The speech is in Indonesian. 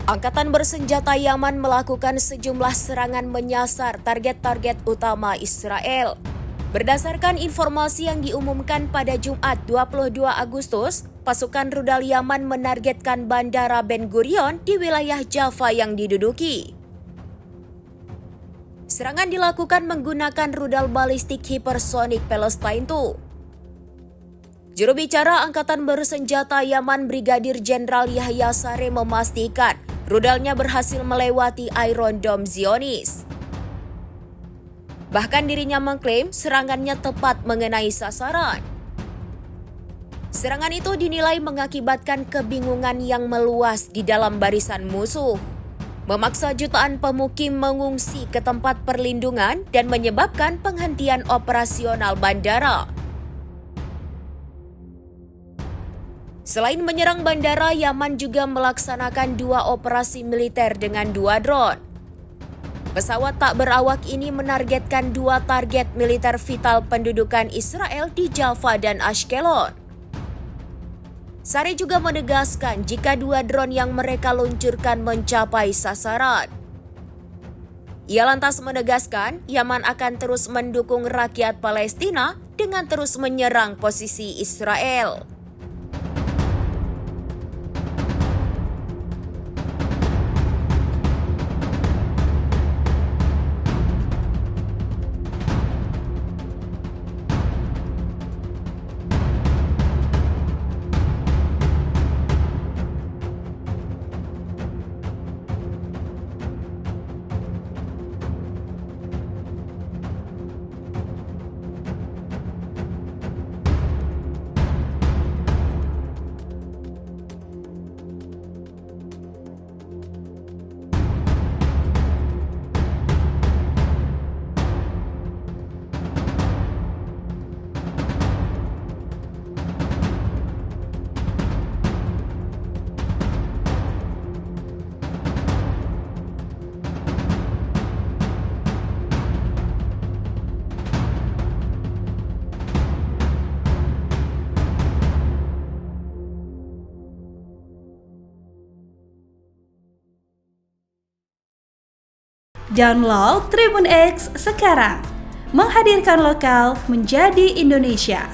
Angkatan bersenjata Yaman melakukan sejumlah serangan menyasar target-target utama Israel. Berdasarkan informasi yang diumumkan pada Jumat 22 Agustus, pasukan rudal Yaman menargetkan Bandara Ben Gurion di wilayah Jaffa yang diduduki. Serangan dilakukan menggunakan rudal balistik hipersonik Palestine II. Juru bicara Angkatan Bersenjata Yaman Brigadir Jenderal Yahya Saree memastikan rudalnya berhasil melewati Iron Dome Zionis. Bahkan dirinya mengklaim serangannya tepat mengenai sasaran. Serangan itu dinilai mengakibatkan kebingungan yang meluas di dalam barisan musuh, memaksa jutaan pemukim mengungsi ke tempat perlindungan dan menyebabkan penghentian operasional bandara. Selain menyerang bandara, Yaman juga melaksanakan 2 operasi militer dengan 2 drone. Pesawat tak berawak ini menargetkan 2 target militer vital pendudukan Israel di Jaffa dan Ashkelon. Saree juga menegaskan jika 2 drone yang mereka luncurkan mencapai sasaran. Ia lantas menegaskan Yaman akan terus mendukung rakyat Palestina dengan terus menyerang posisi Israel. Download Tribun X sekarang, menghadirkan lokal menjadi Indonesia.